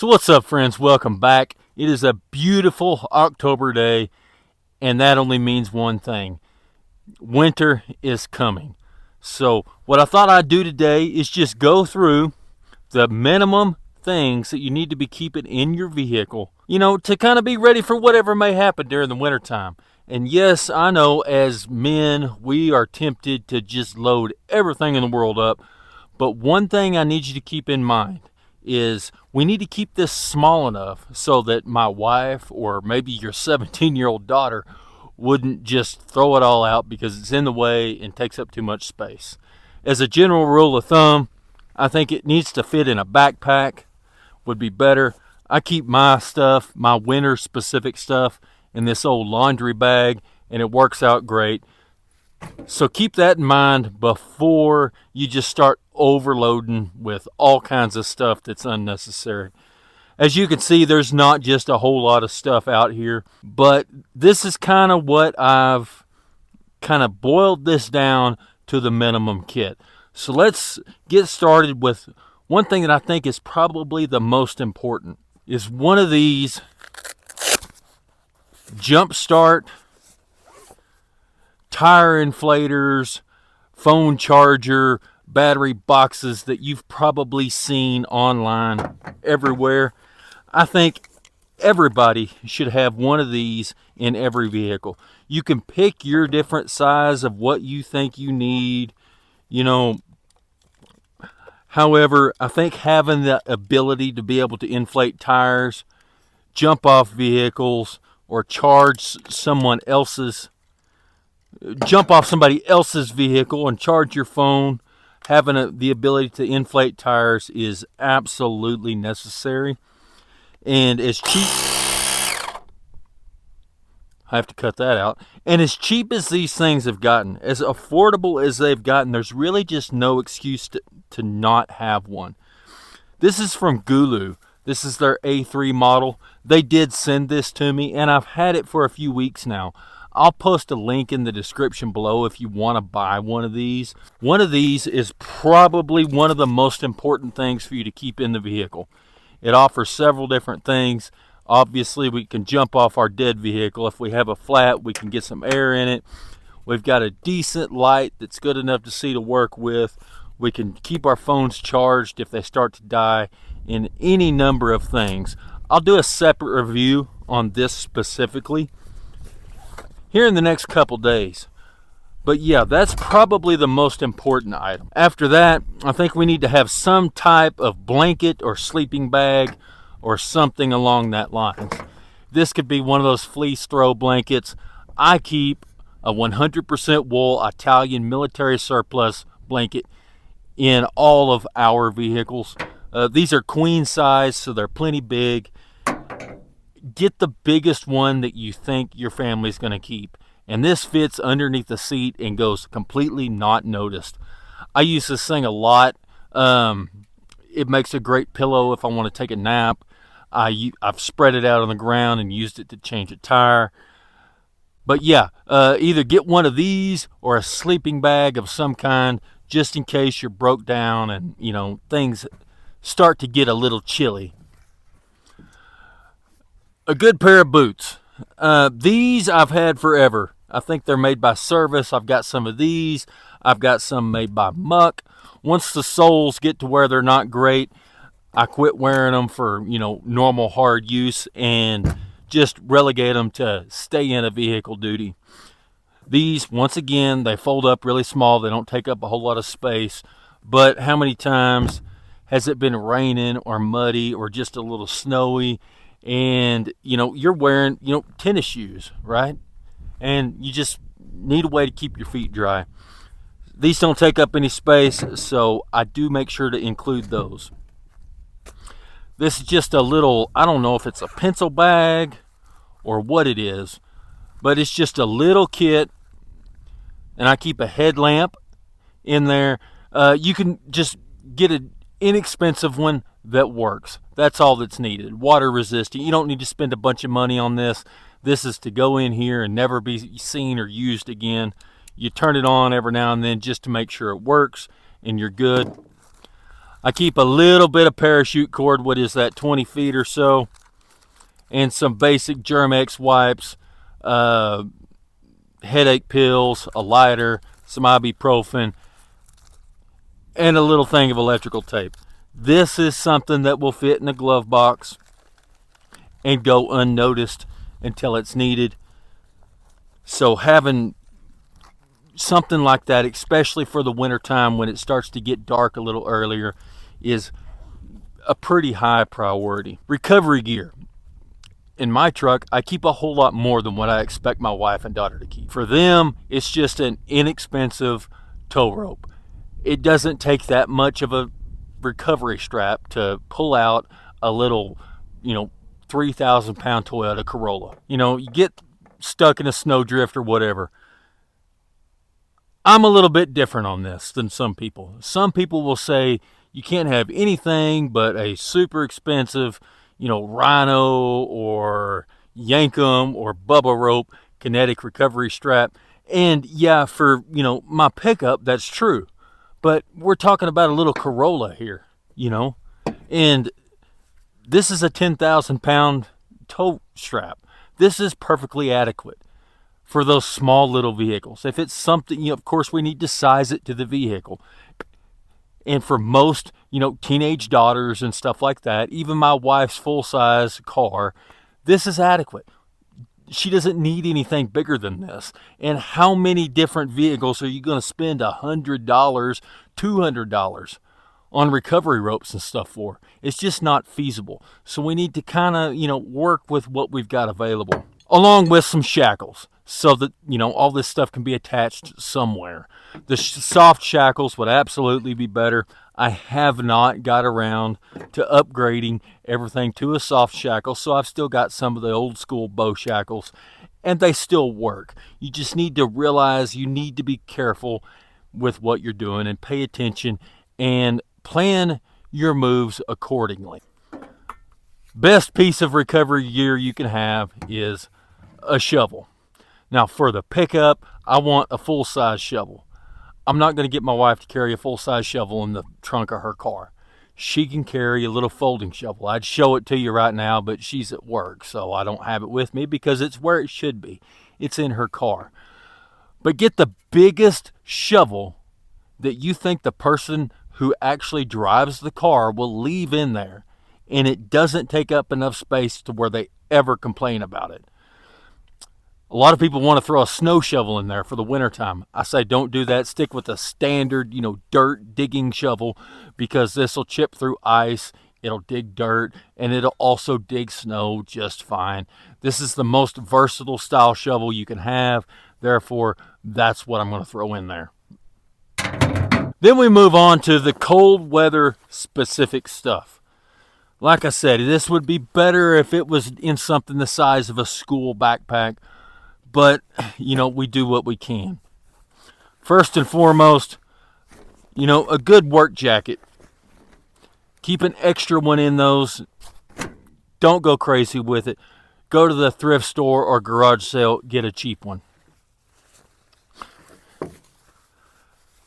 So what's up, friends? Welcome back. It is a beautiful October day, and that only means one thing. Winter is coming. So what I thought I'd do today is just go through the minimum things that you need to be keeping in your vehicle, to kind of be ready for whatever may happen during the wintertime. And yes, I know as men, we are tempted to just load everything in the world up. But one thing I need you to keep in mind is we need to keep this small enough so that my wife or maybe your 17-year-old daughter wouldn't just throw it all out because it's in the way and takes up too much space. As a general rule of thumb, I think it needs to fit in a backpack would be better. I keep my stuff, my winter specific stuff, in this old laundry bag, and it works out great. So keep that in mind before you just start overloading with all kinds of stuff that's unnecessary. As you can see, there's not just a whole lot of stuff out here, but this is kind of what I've kind of boiled this down to the minimum kit. So let's get started with one thing that I think is probably the most important is one of these Jumpstart tire inflators, phone charger, battery boxes that you've probably seen online everywhere. I think everybody should have one of these in every vehicle. You can pick your different size of what you think you need, However, I think having the ability to be able to inflate tires, jump off vehicles, or jump off somebody else's vehicle and charge your phone, having the ability to inflate tires is absolutely necessary. And as cheap, I have to cut that out. And as cheap as these things have gotten, as affordable as they've gotten, there's really just no excuse to not have one. This is from GOOLOO. This is their A3 model. They did send this to me, and I've had it for a few weeks now. I'll post a link in the description below if you want to buy one of these. One of these is probably one of the most important things for you to keep in the vehicle. It offers several different things. Obviously, we can jump off our dead vehicle. If we have a flat, we can get some air in it. We've got a decent light that's good enough to see to work with. We can keep our phones charged if they start to die, in any number of things. I'll do a separate review on this specifically here in the next couple days. But yeah, that's probably the most important item. After that, I think we need to have some type of blanket or sleeping bag or something along that line. This could be one of those fleece throw blankets. I keep a 100% wool Italian military surplus blanket in all of our vehicles. These are queen size, so they're plenty big. Get the biggest one that you think your family's going to keep. And this fits underneath the seat and goes completely not noticed. I use this thing a lot. It makes a great pillow if I want to take a nap. I've spread it out on the ground and used it to change a tire. But yeah, either get one of these or a sleeping bag of some kind, just in case you're broke down and, things start to get a little chilly. A good pair of boots. These I've had forever. I think they're made by Service. I've got some of these. I've got some made by Muck. Once the soles get to where they're not great, I quit wearing them for, normal hard use and just relegate them to stay in a vehicle duty. These, once again, they fold up really small. They don't take up a whole lot of space. But how many times has it been raining or muddy or just a little snowy and, you're wearing, tennis shoes, right? And you just need a way to keep your feet dry. These don't take up any space, so I do make sure to include those. This is just a little, I don't know if it's a pencil bag or what it is, but it's just a little kit, and I keep a headlamp in there. You can just get an inexpensive one that works. That's all that's needed. Water resistant. You don't need to spend a bunch of money on this. This is to go in here and never be seen or used again. You turn it on every now and then just to make sure it works and you're good. I keep a little bit of parachute cord, what is that, 20 feet or so, and some basic Germ-X wipes, headache pills, a lighter, some ibuprofen, and a little thing of electrical tape. This is something that will fit in a glove box and go unnoticed until it's needed. So having something like that, especially for the winter time when it starts to get dark a little earlier, is a pretty high priority. Recovery gear. In my truck, I keep a whole lot more than what I expect my wife and daughter to keep. For them, it's just an inexpensive tow rope. It doesn't take that much of a recovery strap to pull out a little, 3,000 pound Toyota Corolla. You get stuck in a snowdrift or whatever. I'm a little bit different on this than some people. Some people will say you can't have anything but a super expensive, Rhino or Yankum or Bubba rope kinetic recovery strap. And yeah, for, my pickup, that's true. But we're talking about a little Corolla here, and this is a 10,000 pound tow strap. This is perfectly adequate for those small little vehicles. If it's something, of course we need to size it to the vehicle. And for most, teenage daughters and stuff like that, even my wife's full-size car, this is adequate. She doesn't need anything bigger than this. And how many different vehicles are you going to spend $100, $200 on recovery ropes and stuff for? It's just not feasible. So we need to kind of, work with what we've got available, along with some shackles, so that, all this stuff can be attached somewhere. The soft shackles would absolutely be better. I have not got around to upgrading everything to a soft shackle, so I've still got some of the old school bow shackles, and they still work. You just need to realize you need to be careful with what you're doing and pay attention and plan your moves accordingly. Best piece of recovery gear you can have is a shovel. Now for the pickup, I want a full-size shovel. I'm not going to get my wife to carry a full-size shovel in the trunk of her car. She can carry a little folding shovel. I'd show it to you right now, but she's at work, so I don't have it with me because it's where it should be. It's in her car. But get the biggest shovel that you think the person who actually drives the car will leave in there, and it doesn't take up enough space to where they ever complain about it. A lot of people want to throw a snow shovel in there for the wintertime. I say don't do that. Stick with a standard, dirt digging shovel, because this will chip through ice, it'll dig dirt, and it'll also dig snow just fine. This is the most versatile style shovel you can have. Therefore, that's what I'm going to throw in there. Then we move on to the cold weather specific stuff. Like I said, this would be better if it was in something the size of a school backpack. But, we do what we can. First and foremost, a good work jacket. Keep an extra one in those. Don't go crazy with it. Go to the thrift store or garage sale, get a cheap one.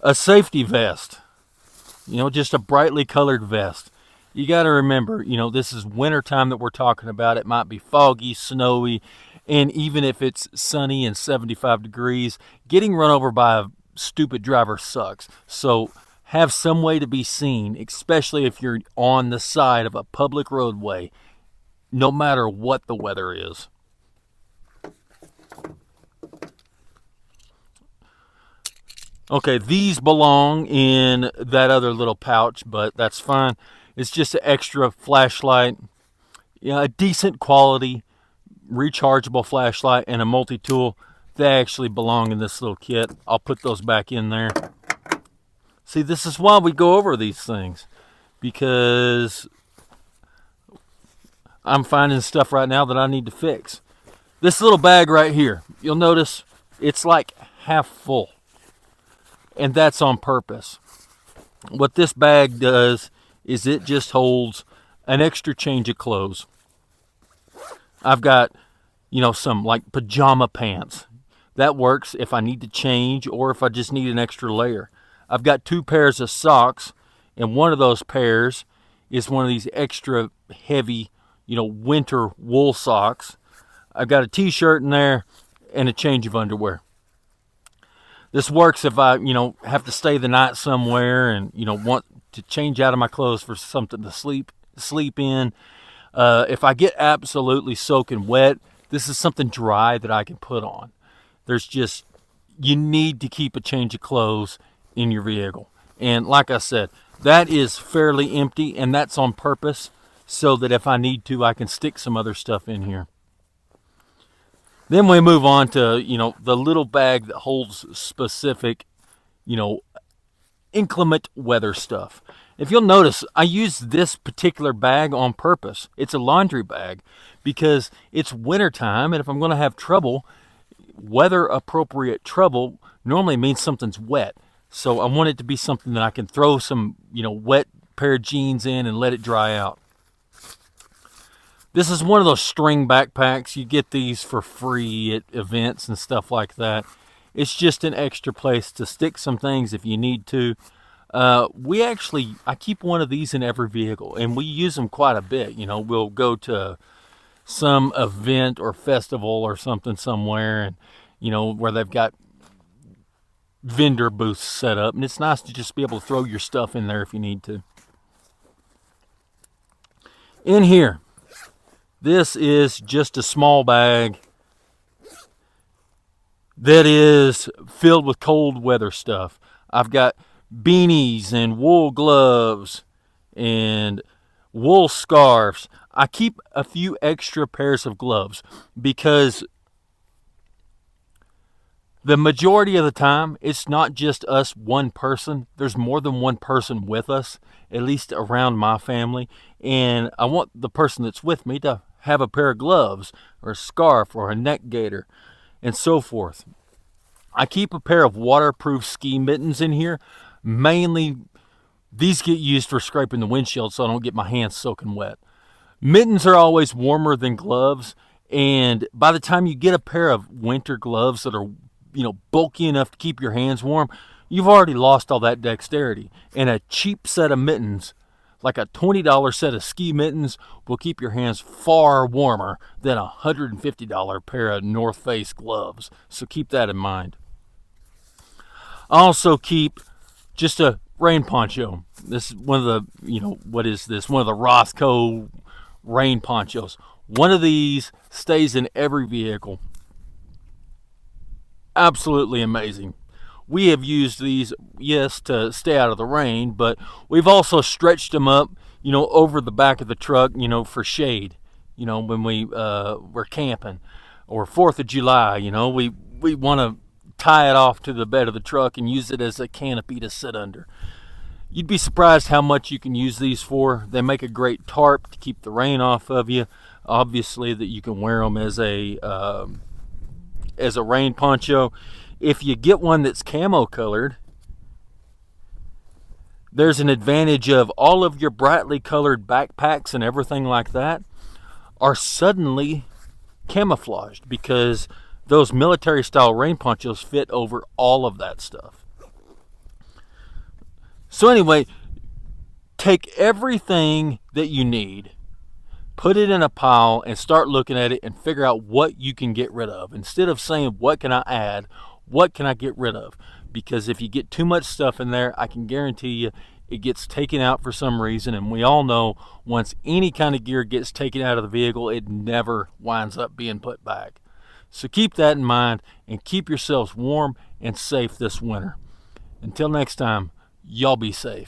A safety vest. Just a brightly colored vest. You got to remember, this is winter time that we're talking about. It might be foggy, snowy, and even if it's sunny and 75 degrees, getting run over by a stupid driver sucks. So have some way to be seen, especially if you're on the side of a public roadway, no matter what the weather is. Okay, these belong in that other little pouch, but that's fine. It's just an extra flashlight, a decent quality rechargeable flashlight, and a multi-tool. They actually belong in this little kit. I'll put those back in there. See, this is why we go over these things, because I'm finding stuff right now that I need to fix. This little bag right here, you'll notice it's like half full, and that's on purpose. What this bag does is it just holds an extra change of clothes. I've got, some like pajama pants. That works if I need to change or if I just need an extra layer. I've got 2 pairs of socks And one of those pairs is one of these extra heavy, winter wool socks. I've got a t-shirt in there and a change of underwear. This works if I, have to stay the night somewhere and, want to change out of my clothes for something to sleep in. If I get absolutely soaking wet, this is something dry that I can put on. You need to keep a change of clothes in your vehicle. And like I said, that is fairly empty, and that's on purpose so that if I need to, I can stick some other stuff in here. Then we move on to, the little bag that holds specific, inclement weather stuff. If you'll notice, I use this particular bag on purpose. It's a laundry bag because it's wintertime, and if I'm going to have trouble, weather-appropriate trouble normally means something's wet. So I want it to be something that I can throw some, wet pair of jeans in and let it dry out. This is one of those string backpacks. You get these for free at events and stuff like that. It's just an extra place to stick some things if you need to. I keep one of these in every vehicle, and we use them quite a bit. We'll go to some event or festival or something somewhere, and, where they've got vendor booths set up, and it's nice to just be able to throw your stuff in there if you need to. In here, this is just a small bag that is filled with cold weather stuff. I've got beanies and wool gloves and wool scarves. I keep a few extra pairs of gloves because the majority of the time, it's not just us, one person. There's more than one person with us, at least around my family. And I want the person that's with me to have a pair of gloves or a scarf or a neck gaiter and so forth. I keep a pair of waterproof ski mittens in here. Mainly, these get used for scraping the windshield so I don't get my hands soaking wet. Mittens are always warmer than gloves. And by the time you get a pair of winter gloves that are bulky enough to keep your hands warm, you've already lost all that dexterity. And a cheap set of mittens, like a $20 set of ski mittens, will keep your hands far warmer than a $150 pair of North Face gloves. So keep that in mind. I also keep just a rain poncho. This is one of the, what is this? One of the Roscoe rain ponchos. One of these stays in every vehicle. Absolutely amazing. We have used these, yes, to stay out of the rain, but we've also stretched them up, over the back of the truck, for shade, when we're camping, or 4th of July, we want to tie it off to the bed of the truck and use it as a canopy to sit under. You'd be surprised how much you can use these for. They make a great tarp to keep the rain off of you. Obviously, that you can wear them as a rain poncho. If you get one that's camo colored, there's an advantage of all of your brightly colored backpacks and everything like that are suddenly camouflaged because those military style rain ponchos fit over all of that stuff. So anyway, take everything that you need, put it in a pile, and start looking at it and figure out what you can get rid of. Instead of saying, what can I add? What can I get rid of? Because if you get too much stuff in there, I can guarantee you it gets taken out for some reason. And we all know once any kind of gear gets taken out of the vehicle, it never winds up being put back. So keep that in mind and keep yourselves warm and safe this winter. Until next time, y'all be safe.